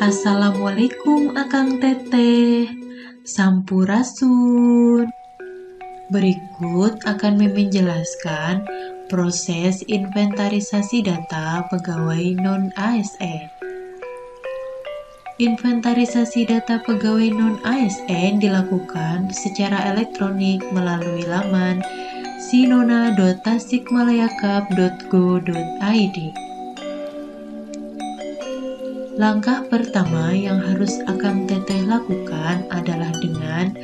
Assalamualaikum Akang Teteh, Sampurasun. Berikut akan Mimin jelaskan proses inventarisasi data pegawai non-ASN. Inventarisasi data pegawai non-ASN dilakukan secara elektronik melalui laman sinona.tasikmalayakap.go.id. Langkah pertama yang harus Akang Teteh lakukan adalah dengan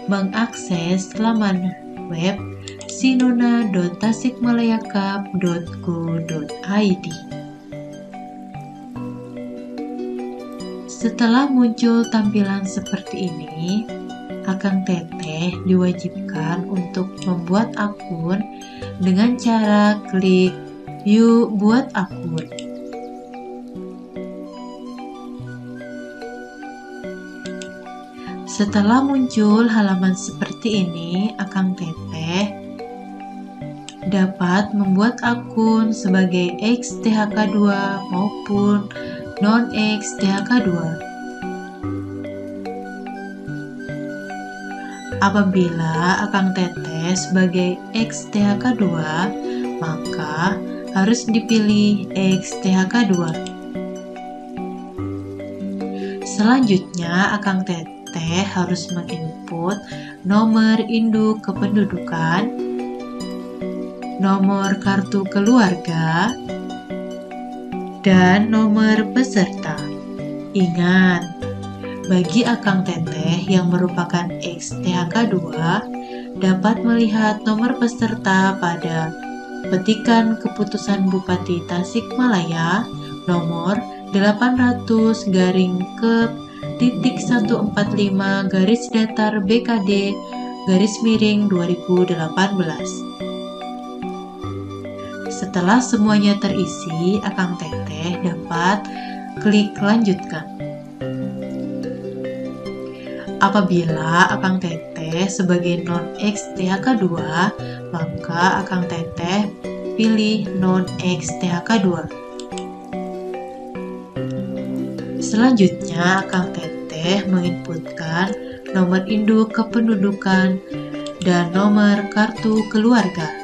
mengakses laman web sinona.tasikmalayakap.go.id. Setelah muncul tampilan seperti ini, Akang Teteh diwajibkan untuk membuat akun dengan cara klik "Yuk buat akun". Setelah muncul halaman seperti ini, Akang Teteh dapat membuat akun sebagai ex-THK2 maupun non-ex-THK2. Apabila Akang Teteh sebagai ex-THK2, maka harus dipilih ex-THK2. Selanjutnya, Akang Teteh harus menginput nomor induk kependudukan, nomor kartu keluarga, dan nomor peserta. Ingat, bagi Akang Teteh yang merupakan ex-THK2 dapat melihat nomor peserta pada petikan keputusan Bupati Tasikmalaya nomor 800-145-BKD-2018. Setelah semuanya terisi, Akang Teteh dapat klik lanjutkan. Apabila Akang Teteh sebagai non-ex-THK2, maka Akang Teteh pilih non-ex-THK2. Selanjutnya, Akang Teteh menginputkan nomor induk kependudukan dan nomor kartu keluarga.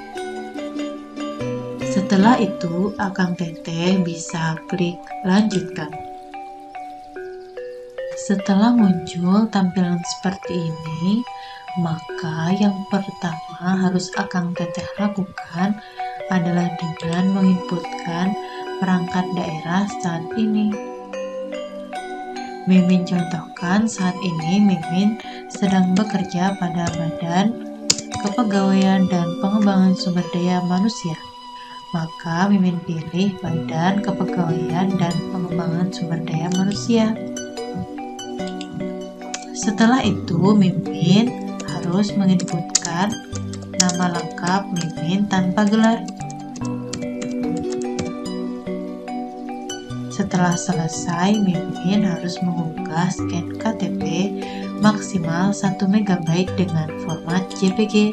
Setelah itu, Akang Teteh bisa klik lanjutkan. Setelah muncul tampilan seperti ini, maka yang pertama harus Akang Teteh lakukan adalah dengan menginputkan perangkat daerah saat ini. Mimin contohkan saat ini Mimin sedang bekerja pada Badan Kepegawaian dan Pengembangan Sumber Daya Manusia. Maka Mimin pilih Badan Kepegawaian dan Pengembangan Sumber Daya Manusia. Setelah itu Mimin harus menginputkan nama lengkap Mimin tanpa gelar. Setelah selesai, Mimin harus mengunggah scan KTP maksimal 1 MB dengan format JPG.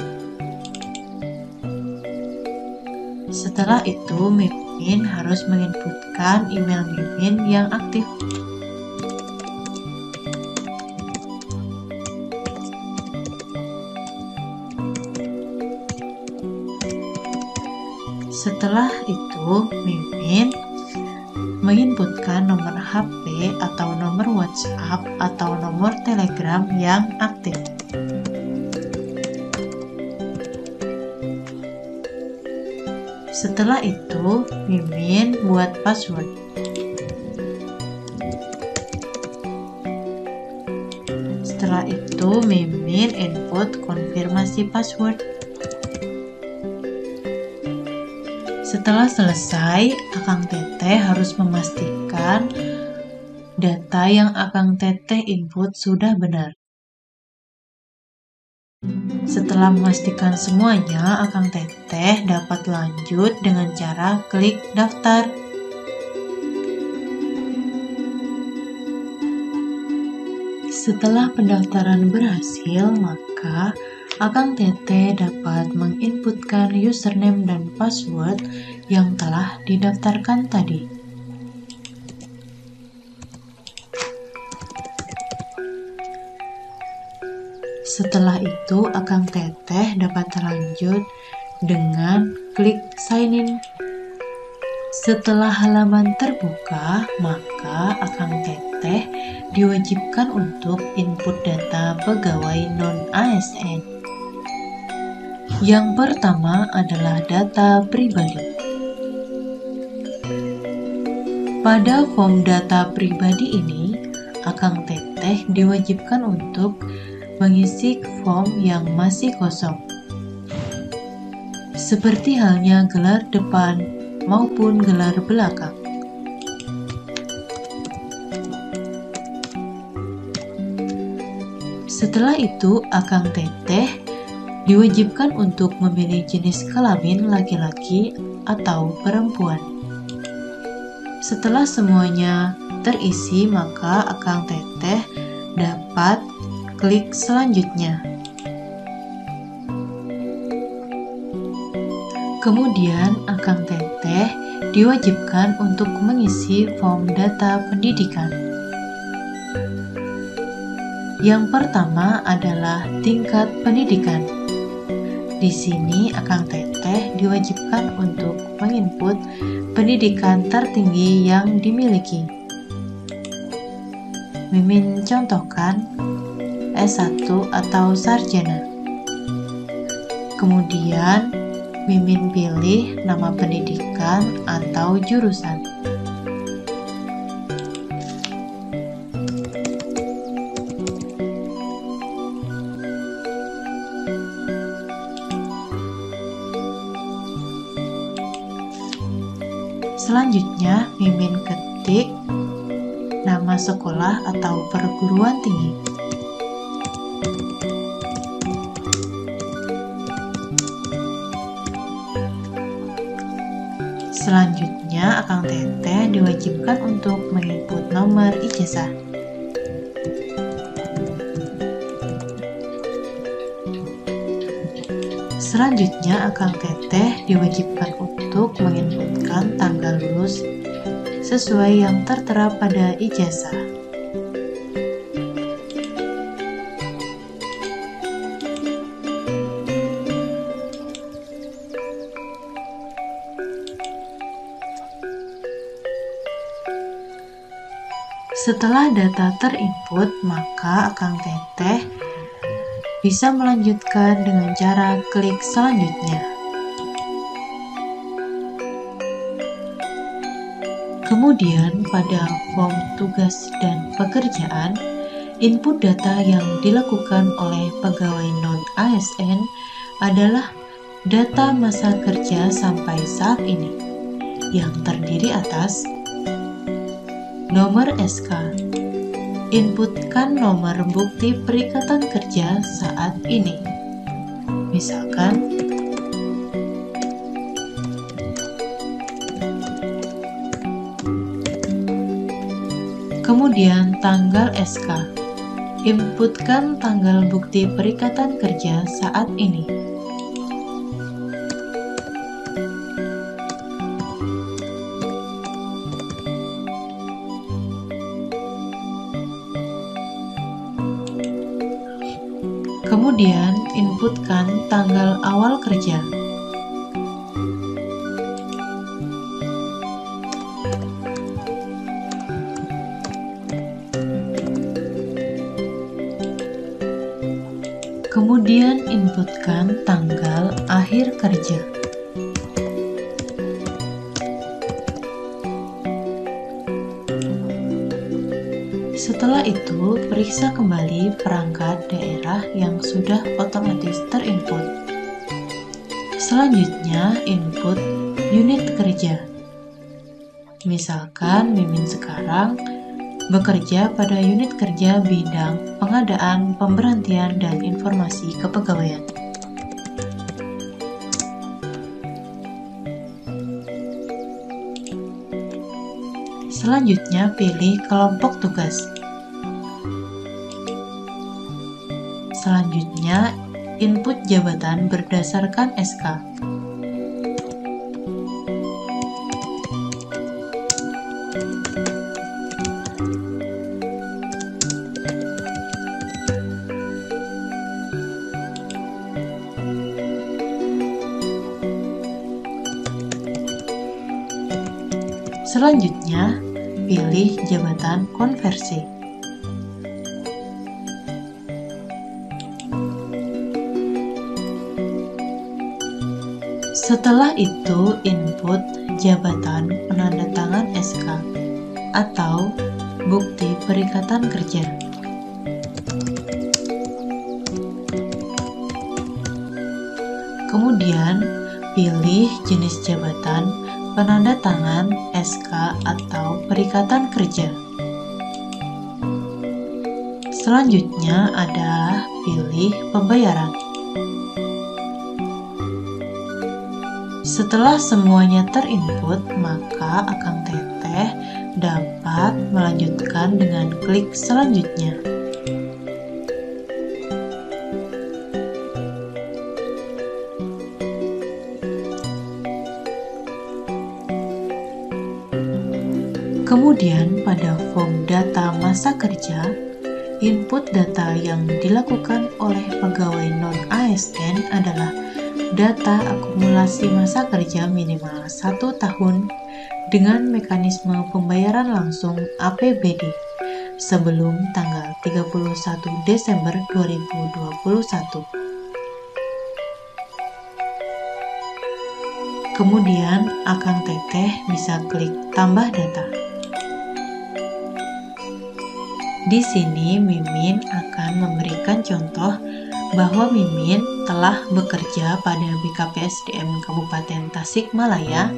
Setelah itu, Mimin harus menginputkan email Mimin yang aktif. Setelah itu, Mimin menginputkan nomor HP atau nomor WhatsApp atau nomor Telegram yang aktif. Setelah itu, Mimin buat password. Setelah itu, Mimin input konfirmasi password. Setelah selesai, Akang Teteh harus memastikan data yang Akang Teteh input sudah benar. Setelah memastikan semuanya, Akang Teteh dapat lanjut dengan cara klik daftar. Setelah pendaftaran berhasil, maka Akang Teteh dapat menginputkan username dan password yang telah didaftarkan tadi. Setelah itu, Akang Teteh dapat lanjut dengan klik sign in. Setelah halaman terbuka, maka Akang Teteh diwajibkan untuk input data pegawai non-ASN. Yang pertama adalah data pribadi. Pada form data pribadi ini, Akang Teteh diwajibkan untuk mengisi form yang masih kosong, seperti halnya gelar depan maupun gelar belakang. Setelah itu, Akang Teteh diwajibkan untuk memilih jenis kelamin laki-laki atau perempuan. Setelah semuanya terisi, maka Akang Teteh dapat klik selanjutnya. Kemudian Akang Teteh diwajibkan untuk mengisi form data pendidikan. Yang pertama adalah tingkat pendidikan. Di sini Akang Teteh diwajibkan untuk menginput pendidikan tertinggi yang dimiliki. Mimin contohkan S1 atau sarjana. Kemudian Mimin pilih nama pendidikan atau jurusan. Selanjutnya, Mimin ketik nama sekolah atau perguruan tinggi. Selanjutnya, Akang Teteh diwajibkan untuk menginput nomor ijazah. Selanjutnya, Akang Teteh diwajibkan untuk menginputkan tanggal lulus sesuai yang tertera pada ijazah. Setelah data terinput, maka Akang Teteh bisa melanjutkan dengan cara klik selanjutnya. Kemudian pada form tugas dan pekerjaan, input data yang dilakukan oleh pegawai non-ASN adalah data masa kerja sampai saat ini, yang terdiri atas nomor SK. Inputkan nomor bukti perikatan kerja saat ini. Misalkan, kemudian tanggal SK. Inputkan tanggal bukti perikatan kerja saat ini. Kemudian, inputkan tanggal awal kerja. Kemudian, inputkan tanggal akhir kerja. Setelah itu, periksa kembali perangkat daerah yang sudah otomatis terinput. Selanjutnya, input unit kerja. Misalkan Mimin sekarang bekerja pada unit kerja bidang pengadaan, pemberhentian, dan informasi kepegawaian. Selanjutnya, pilih kelompok tugas. Selanjutnya, input jabatan berdasarkan SK. Selanjutnya, pilih jabatan konversi. Setelah itu, input jabatan penandatangan SK atau bukti perikatan kerja. Kemudian, pilih jenis jabatan penandatangan SK atau perikatan kerja. Selanjutnya adalah pilih pembayaran. Setelah semuanya terinput, maka Akang Teteh dapat melanjutkan dengan klik selanjutnya. Kemudian pada form data masa kerja, input data yang dilakukan oleh pegawai non-ASN adalah data akumulasi masa kerja minimal 1 tahun dengan mekanisme pembayaran langsung APBD sebelum tanggal 31 Desember 2021. Kemudian Akang Teteh bisa klik tambah data. Di sini Mimin akan memberikan contoh bahwa Mimin telah bekerja pada BKPSDM Kabupaten Tasikmalaya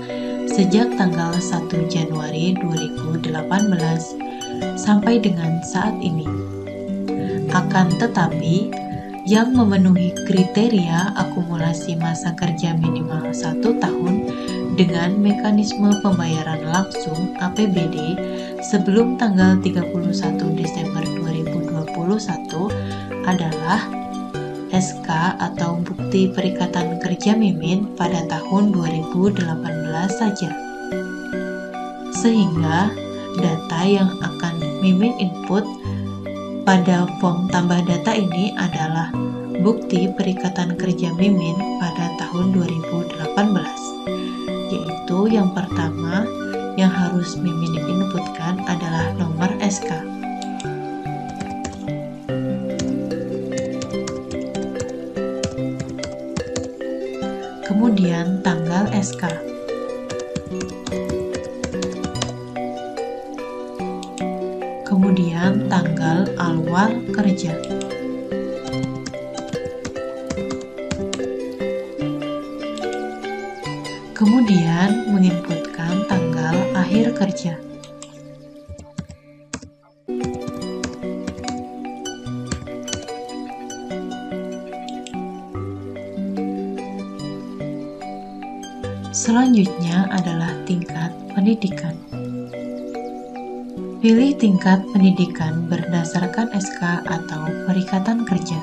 sejak tanggal 1 Januari 2018 sampai dengan saat ini. Akan tetapi, yang memenuhi kriteria akumulasi masa kerja minimal 1 tahun dengan mekanisme pembayaran langsung APBD sebelum tanggal 31 Desember 2021 adalah SK atau bukti perikatan kerja Mimin pada tahun 2018 saja. Sehingga data yang akan Mimin input pada form tambah data ini adalah bukti perikatan kerja Mimin pada tahun 2018. Yaitu yang pertama yang harus Mimin inputkan adalah nomor SK. Kemudian tanggal SK. Kemudian tanggal awal kerja. Kemudian menginputkan tanggal akhir kerja. Selanjutnya adalah tingkat pendidikan. Pilih tingkat pendidikan berdasarkan SK atau perikatan kerja.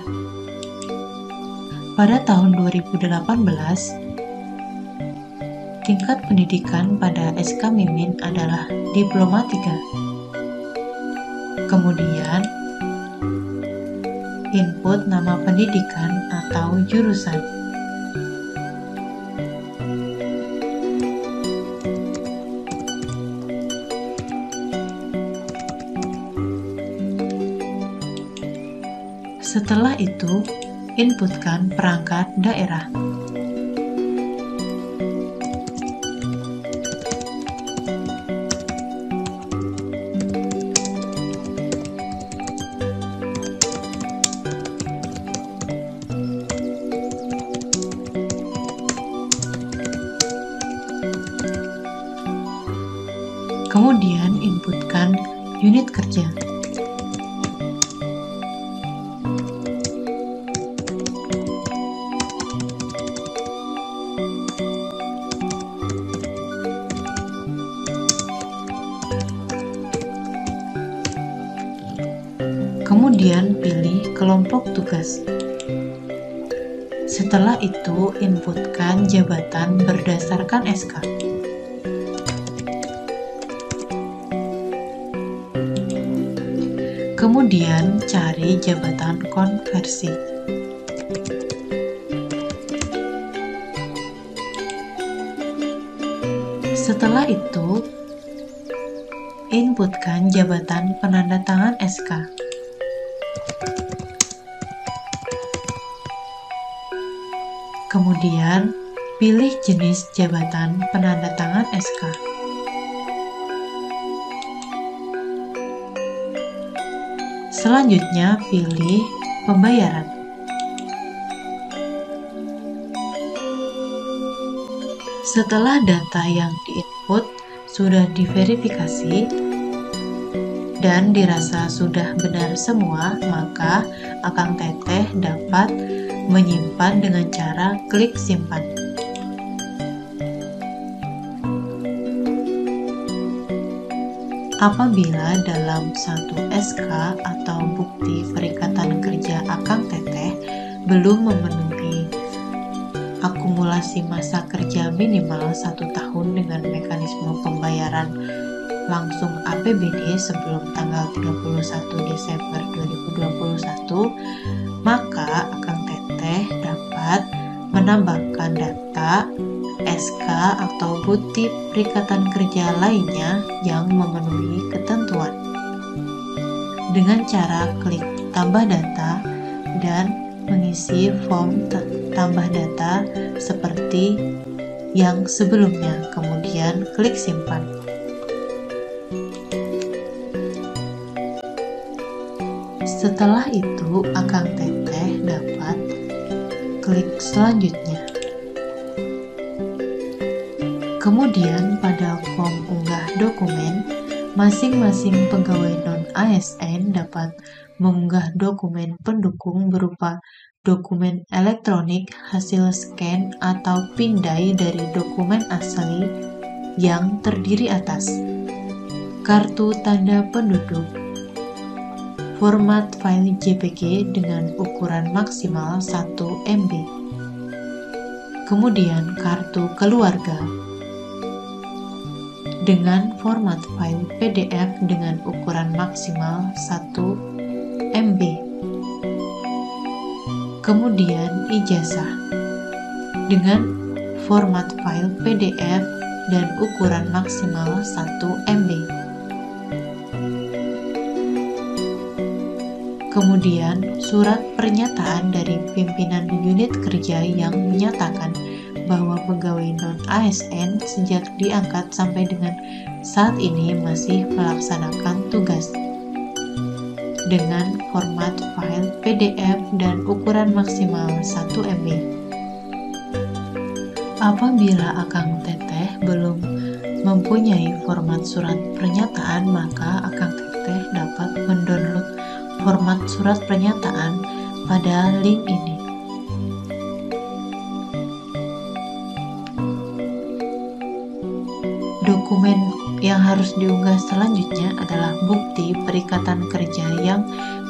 Pada tahun 2018, tingkat pendidikan pada SK Mimin adalah Diploma 3. Kemudian, input nama pendidikan atau jurusan. Setelah itu, inputkan perangkat daerah. Kemudian inputkan unit kerja. Kemudian pilih kelompok tugas. Setelah itu, inputkan jabatan berdasarkan SK. Kemudian cari jabatan konversi. Setelah itu, Inputkan jabatan penandatangan SK. Kemudian, pilih jenis jabatan penandatangan SK. Selanjutnya, pilih pembayaran. Setelah data yang diinput sudah diverifikasi dan dirasa sudah benar semua, maka Akang Teteh dapat menyimpan dengan cara klik simpan. Apabila dalam satu SK atau bukti perikatan kerja Akang Teteh belum memenuhi akumulasi masa kerja minimal 1 tahun dengan mekanisme pembayaran langsung APBD sebelum tanggal 31 Desember 2021, maka Akang Teteh dapat menambahkan data SK atau bukti perikatan kerja lainnya yang memenuhi ketentuan dengan cara klik tambah data dan mengisi form tambah data seperti yang sebelumnya, kemudian klik simpan. Setelah itu, Akang Teteh dapat klik selanjutnya. Kemudian pada form unggah dokumen, masing-masing pegawai non-ASN dapat mengunggah dokumen pendukung berupa dokumen elektronik hasil scan atau pindai dari dokumen asli yang terdiri atas kartu tanda penduduk, format file JPG dengan ukuran maksimal 1 MB, kemudian kartu keluarga dengan format file PDF dengan ukuran maksimal 1 MB, kemudian ijazah dengan format file PDF dan ukuran maksimal 1 MB, kemudian surat pernyataan dari pimpinan unit kerja yang menyatakan bahwa pegawai non-ASN sejak diangkat sampai dengan saat ini masih melaksanakan tugas dengan format file PDF dan ukuran maksimal 1 MB. Apabila Akang Teteh belum mempunyai format surat pernyataan, maka Akang Teteh dapat mendownload format surat pernyataan pada link ini. Dokumen yang harus diunggah selanjutnya adalah bukti perikatan kerja yang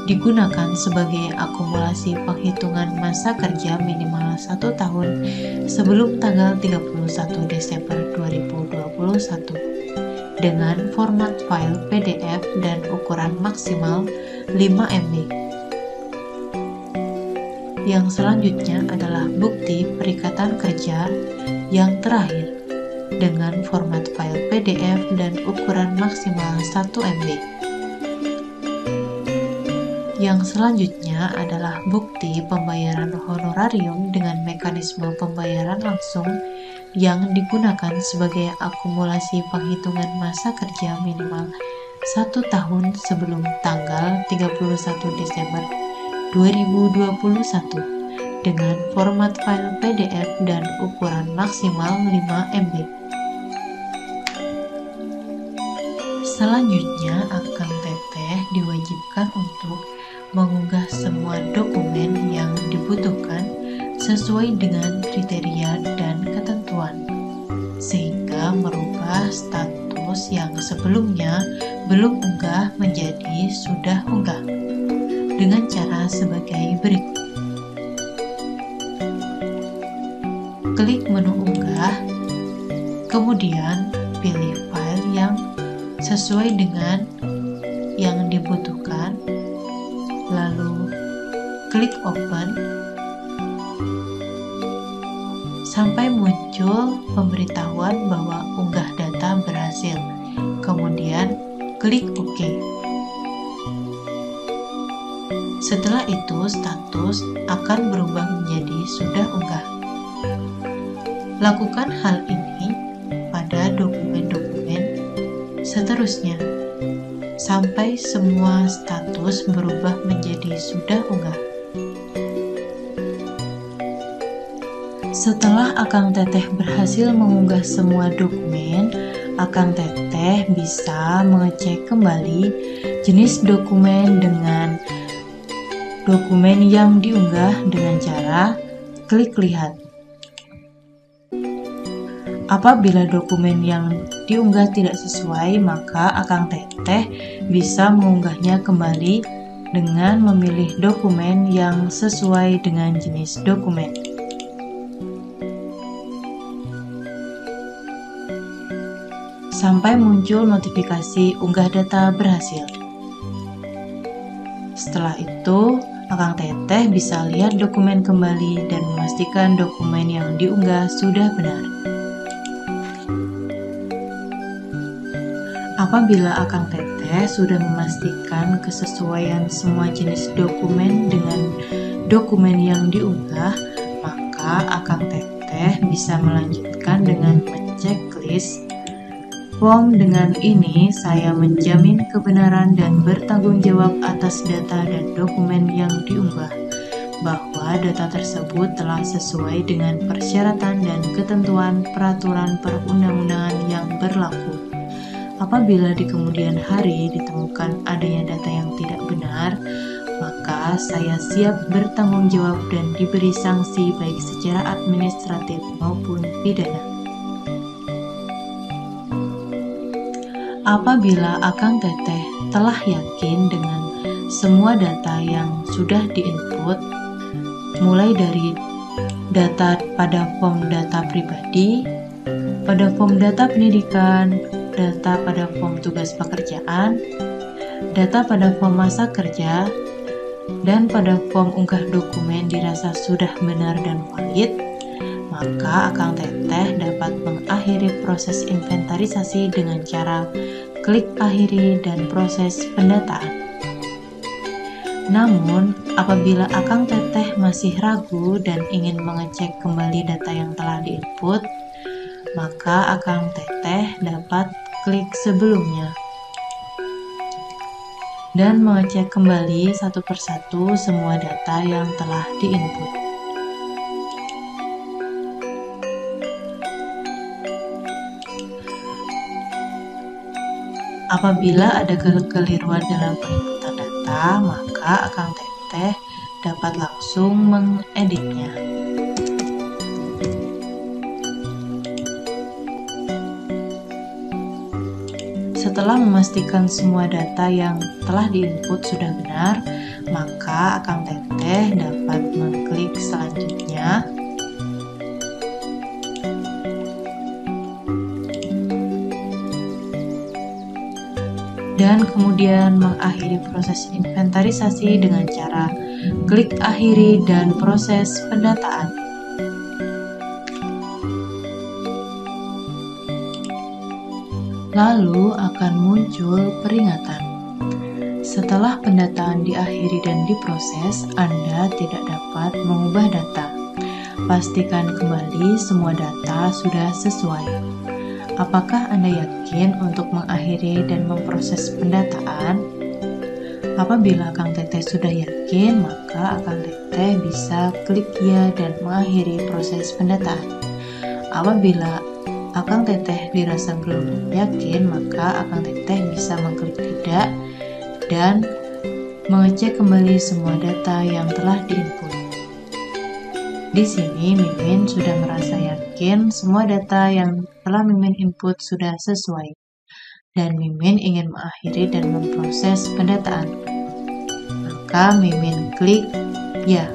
digunakan sebagai akumulasi penghitungan masa kerja minimal 1 tahun sebelum tanggal 31 Desember 2021 dengan format file PDF dan ukuran maksimal 5 MB. Yang selanjutnya adalah bukti perikatan kerja yang terakhir dengan format file PDF dan ukuran maksimal 1 MB. Yang selanjutnya adalah bukti pembayaran honorarium dengan mekanisme pembayaran langsung yang digunakan sebagai akumulasi penghitungan masa kerja minimal 1 tahun sebelum tanggal 31 Desember 2021 dengan format file PDF dan ukuran maksimal 5 MB. Selanjutnya, Akang Teteh diwajibkan untuk mengunggah semua dokumen yang dibutuhkan sesuai dengan kriteria dan ketentuan, sehingga merubah status yang sebelumnya belum unggah menjadi sudah unggah dengan cara sebagai berikut. Klik menu unggah, kemudian pilih file yang sesuai dengan yang dibutuhkan, lalu klik open sampai muncul pemberitahuan bahwa unggah data berhasil. Kemudian klik OK. Setelah itu, status akan berubah menjadi sudah unggah. Lakukan hal ini pada dokumen-dokumen seterusnya, sampai semua status berubah menjadi sudah unggah. Setelah Akang Teteh berhasil mengunggah semua dokumen, Akang Teteh bisa mengecek kembali jenis dokumen dengan dokumen yang diunggah dengan cara klik lihat. Apabila dokumen yang diunggah tidak sesuai, maka Akang Teteh bisa mengunggahnya kembali dengan memilih dokumen yang sesuai dengan jenis dokumen. Sampai muncul notifikasi unggah data berhasil. Setelah itu, Akang Teteh bisa lihat dokumen kembali dan memastikan dokumen yang diunggah sudah benar. Apabila Akang Teteh sudah memastikan kesesuaian semua jenis dokumen dengan dokumen yang diunggah, maka Akang Teteh bisa melanjutkan dengan menceklis form. Dengan ini, saya menjamin kebenaran dan bertanggung jawab atas data dan dokumen yang diunggah, bahwa data tersebut telah sesuai dengan persyaratan dan ketentuan peraturan perundang-undangan yang berlaku. Apabila di kemudian hari ditemukan adanya data yang tidak benar, maka saya siap bertanggung jawab dan diberi sanksi baik secara administratif maupun pidana. Apabila Akang Teteh telah yakin dengan semua data yang sudah diinput, mulai dari data pada form data pribadi, pada form data pendidikan, data pada form tugas pekerjaan, data pada form masa kerja, dan pada form unggah dokumen dirasa sudah benar dan valid, maka Akang Teteh dapat mengakhiri proses inventarisasi dengan cara klik akhiri dan proses pendataan. Namun, apabila Akang Teteh masih ragu dan ingin mengecek kembali data yang telah diinput, maka Akang Teteh dapat klik sebelumnya dan mengecek kembali satu persatu semua data yang telah diinput. Apabila ada kekeliruan dalam penginputan data, maka Akang Teteh dapat langsung mengeditnya. Setelah memastikan semua data yang telah diinput sudah benar, maka Akang Teteh dapat mengklik selanjutnya. Dan kemudian mengakhiri proses inventarisasi dengan cara klik akhiri dan proses pendataan. Lalu akan muncul peringatan. Setelah pendataan diakhiri dan diproses, Anda tidak dapat mengubah data. Pastikan kembali semua data sudah sesuai. Apakah Anda yakin untuk mengakhiri dan memproses pendataan? Apabila Akang Teteh sudah yakin, maka Akang Teteh bisa klik ya dan mengakhiri proses pendataan. Apabila Akang Teteh dirasa belum yakin, maka Akang Teteh bisa mengklik tidak dan mengecek kembali semua data yang telah diinput. Di sini Mimin sudah merasa yakin semua data yang telah Mimin input sudah sesuai, dan Mimin ingin mengakhiri dan memproses pendataan. Maka Mimin klik ya.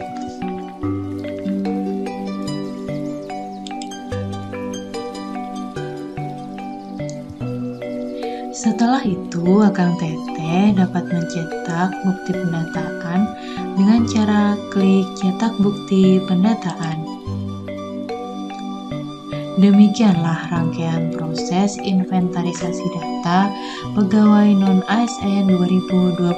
Setelah itu, Akang Teteh dapat mencetak bukti pendataan dengan cara klik cetak bukti pendataan. Demikianlah rangkaian proses inventarisasi data pegawai non-ASN 2022.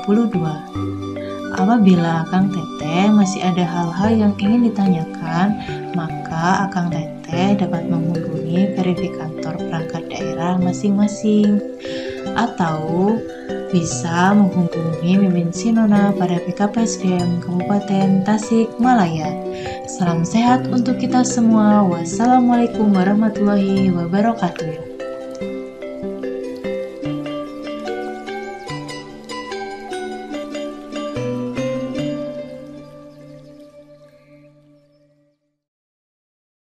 Apabila Akang Teteh masih ada hal-hal yang ingin ditanyakan, maka Akang Teteh dapat menghubungi verifikator perangkat daerah masing-masing atau bisa menghubungi Mimin Sinona pada PKPSDM Kabupaten Tasikmalaya. Salam sehat untuk kita semua. Wassalamualaikum warahmatullahi wabarakatuh.